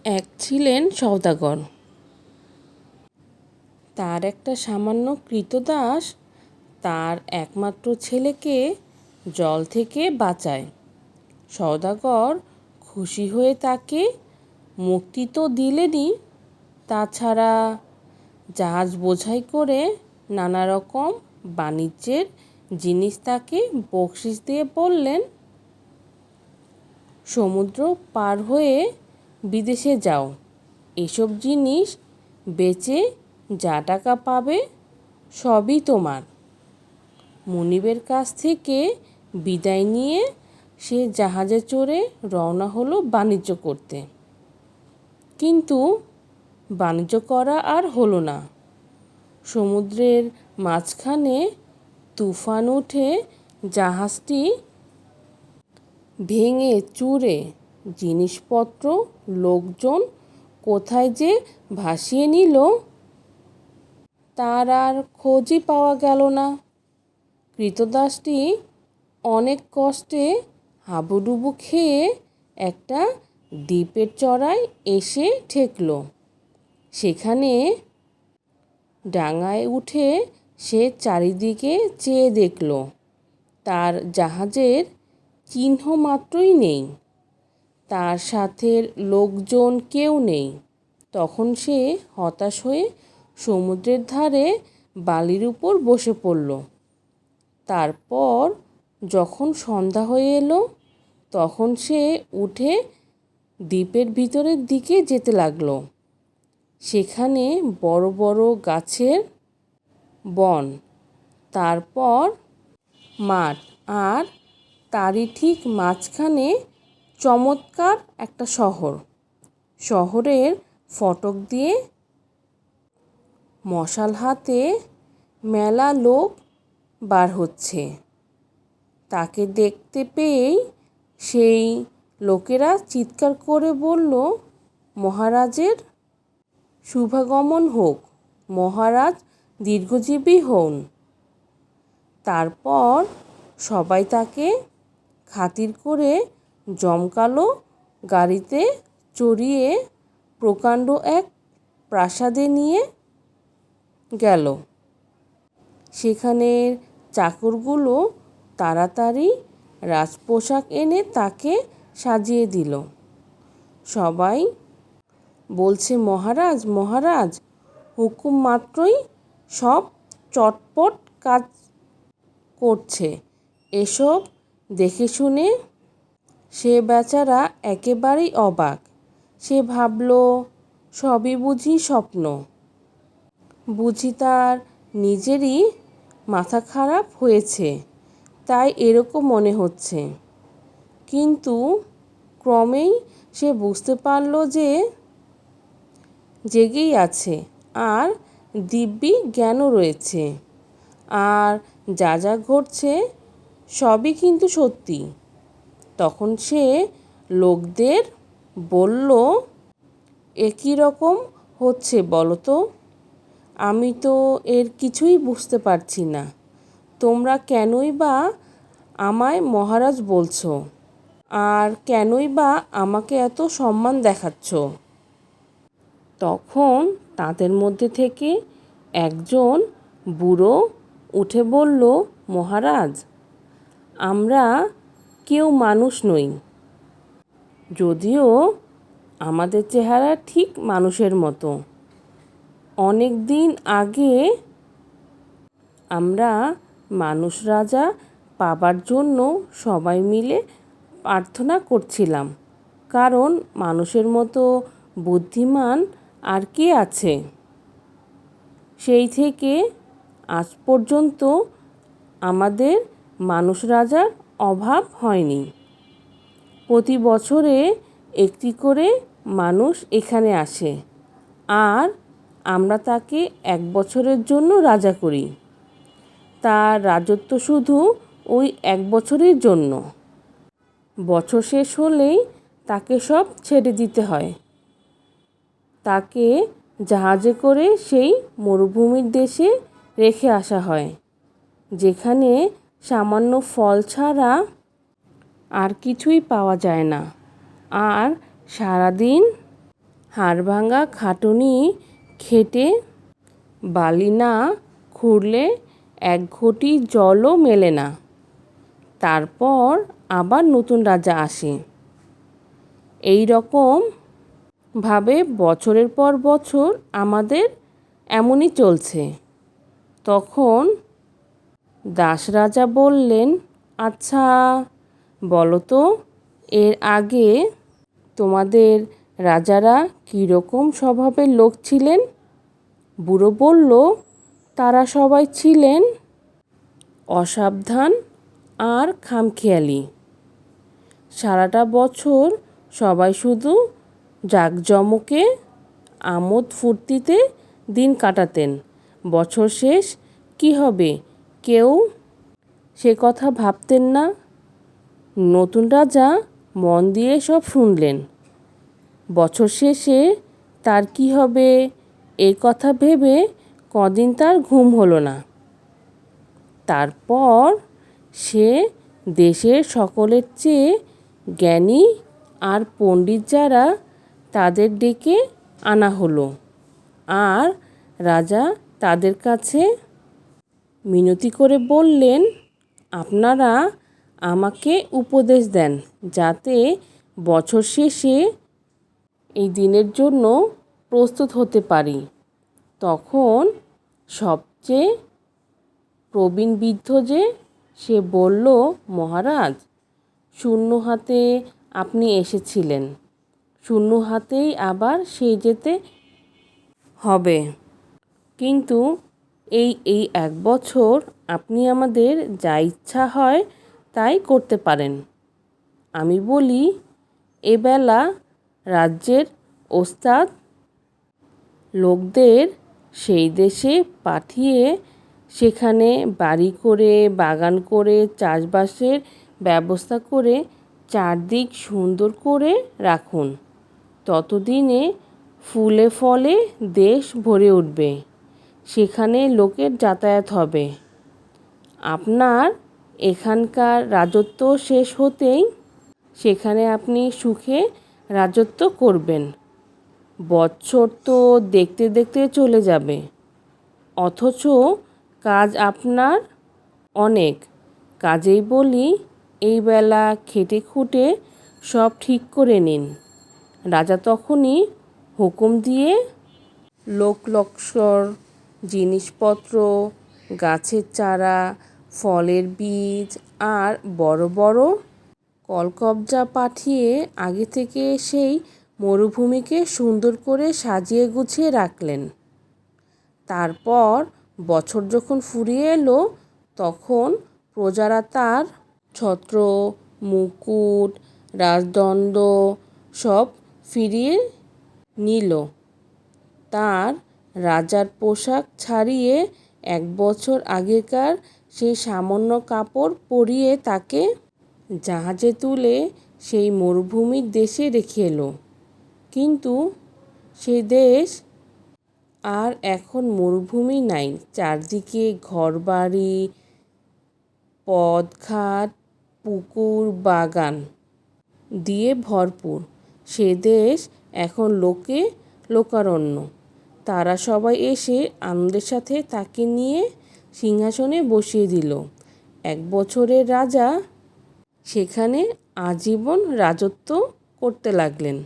এক ছিলেন সওদাগর। তার একটা সামান্য ক্রীতদাস তার একমাত্র ছেলেকে জল থেকে বাঁচায়। সওদাগর খুশি হয়ে তাকে মুক্তি তো দিলেনই, তাছাড়া জাহাজ বোঝাই করে নানা রকম বাণিজ্যের জিনিস তাকে বকশিশ দিয়ে বললেন, সমুদ্র পার হয়ে বিদেশে যাও, এসব জিনিস বেচে যা টাকা পাবে সবই তোমার। মনিবের কাছ থেকে বিদায় নিয়ে সে জাহাজে চড়ে রওনা হলো বাণিজ্য করতে। কিন্তু বাণিজ্য করা আর হলো না। সমুদ্রের মাঝখানে তুফান উঠে জাহাজটি ভেঙে চুরে জিনিসপত্র, লোকজন কোথায় যে ভাসিয়ে নিল তার আর খোঁজই পাওয়া গেল না। ক্রীতদাসটি অনেক কষ্টে হাবুডুবু খেয়ে একটা দ্বীপের চড়ায় এসে ঠেকল। সেখানে ডাঙায় উঠে সে চারিদিকে চেয়ে দেখল, তার জাহাজের চিহ্ন মাত্রই নেই, তার সাথের লোকজন কেউ নেই। তখন সে হতাশ হয়ে সমুদ্রের ধারে বালির উপর বসে পড়ল। তারপর যখন সন্ধ্যা হয়ে এলো তখন সে উঠে দ্বীপের ভিতরের দিকে যেতে লাগলো। সেখানে বড় বড় গাছের বন, তারপর মাঠ, আর তারই ঠিক মাঝখানে চমৎকার একটা শহর। শহরের ফটক দিয়ে মশাল হাতে মেলা লোক বার হচ্ছে। তাকে দেখতে পেয়েই সেই লোকেরা চিৎকার করে বলল, মহারাজের শুভাগমন হোক, মহারাজ দীর্ঘজীবী হন। তারপর সবাই তাকে খাতির করে জমকালো গাড়িতে চড়িয়ে প্রকাণ্ড এক প্রাসাদে নিয়ে গেল। সেখানের চাকরগুলো তাড়াতাড়ি রাজপোশাক এনে তাকে সাজিয়ে দিল। সবাই বলছে, মহারাজ মহারাজ, হুকুম মাত্রই সব চটপট কাজ করছে। এসব দেখে শুনে সে বেচারা একেবারেই অবাক। সে ভাবল, সবই বুঝি স্বপ্ন, বুঝি তার নিজেরই মাথা খারাপ হয়েছে, তাই এরকম মনে হচ্ছে। কিন্তু ক্রমেই সে বুঝতে পারল যে জেগেই আছে আর দিব্যি জ্ঞানও রয়েছে, আর যা যা ঘটছে সবই কিন্তু সত্যি। তখন সে লোকদের বলল, এ কী রকম হচ্ছে বলো তো? আমি তো এর কিছুই বুঝতে পারছি না। তোমরা কেনই বা আমায় মহারাজ বলছো, আর কেনই বা আমাকে এত সম্মান দেখাচ্ছ? তখন তাদের মধ্যে থেকে একজন বুড়ো উঠে বলল, মহারাজ, আমরা কেউ মানুষ নই, যদিও আমাদের চেহারা ঠিক মানুষের মতো। অনেক দিন আগে আমরা মানুষ রাজা পাবার জন্য সবাই মিলে প্রার্থনা করছিলাম, কারণ মানুষের মতো বুদ্ধিমান আর কে আছে? সেই থেকে আজ পর্যন্ত আমাদের মানুষ রাজার অভাব হয়নি। প্রতি বছরে একটি করে মানুষ এখানে আসে, আর আমরা তাকে 1 বছরের জন্য রাজা করি। তার রাজত্ব শুধু ওই 1 বছরের জন্য। বছর শেষ হলেই তাকে সব ছেড়ে দিতে হয়। তাকে জাহাজে করে সেই মরুভূমির দেশে রেখে আসা হয়, যেখানে সামান্য ফল ছাড়া আর কিছুই পাওয়া যায় না। আর সারাদিন হাড়ভাঙা খাটুনি খেটে বালি না খুঁড়লে এক ঘটি জলও মেলে না। তারপর আবার নতুন রাজা আসে। এই রকম ভাবে বছরের পর বছর আমাদের এমনই চলছে। তখন দাস রাজা বললেন, আচ্ছা বলো তো, এর আগে তোমাদের রাজারা কীরকম স্বভাবের লোক ছিলেন? বুড়ো বলল, তারা সবাই ছিলেন অসাবধান আর খামখেয়ালি। সারাটা বছর সবাই শুধু জাঁকজমকে আমোদ ফুর্তিতে দিন কাটাতেন। বছর শেষ কী হবে কেউ সে কথা ভাবতেন না। নতুন রাজা মন দিয়ে সব শুনলেন। বছর শেষে তার কী হবে এই কথা ভেবে কদিন তার ঘুম হলো না। তারপর সে দেশের সকলের চেয়ে জ্ঞানী আর পণ্ডিত যারা তাদের ডেকে আনা হলো, আর রাজা তাদের কাছে মিনতি করে বললেন, আপনারা আমাকে উপদেশ দেন যাতে বছর শেষে এই দিনের জন্য প্রস্তুত হতে পারি। তখন সবচেয়ে প্রবীণ বৃদ্ধ যে সে বলল, মহারাজ, শূন্য হাতে আপনি এসেছিলেন, শূন্য হাতেই আবার সেই যেতে হবে। কিন্তু এই এক বছর আপনি আমাদের যা ইচ্ছা হয় তাই করতে পারেন। আমি বলি, এবেলা রাজ্যের ওস্তাদ লোকদের সেই দেশে পাঠিয়ে সেখানে বাড়ি করে, বাগান করে, চাষবাসের ব্যবস্থা করে চারদিক সুন্দর করে রাখুন। ততদিনে ফুলে ফলে দেশ ভরে উঠবে, সেখানে লোকের যাতায়াত হবে। আপনার এখানকার রাজত্ব শেষ হতেই সেখানে আপনি সুখে রাজত্ব করবেন। বৎসর তো দেখতে দেখতে চলে যাবে, অথচ কাজ আপনার অনেক। কাজেই বলি, এই বেলা খেটে খুঁটে সব ঠিক করে নিন। রাজা তখনই হুকুম দিয়ে লোকলস্কর, জিনিসপত্র, গাছের চারা, ফলের বীজ আর বড় বড় কলকবজা পাঠিয়ে আগে থেকে সেই মরুভূমিকে সুন্দর করে সাজিয়ে গুছিয়ে রাখলেন। তারপর বছর যখন ফুরিয়ে এলো, তখন প্রজারা তার ছত্র, মুকুট, রাজদণ্ড সব ফিরিয়ে নিল। তার রাজার পোশাক ছাড়িয়ে এক বছর আগেকার সেই সামান্য কাপড় পরিয়ে তাকে জাহাজে তুলে সেই মরুভূমির দেশে রেখে এলো। কিন্তু সেই দেশ আর এখন মরুভূমি নাই, চারদিকে ঘরবাড়ি, পথঘাট, পুকুর, বাগান দিয়ে ভরপুর। সে দেশ এখন লোকে লোকারণ্য। তারা সবাই এসে আনন্দের সাথে তাকে নিয়ে সিংহাসনে বসিয়ে দিল। এক বছরের রাজা সেখানে আজীবন রাজত্ব করতে লাগলেন।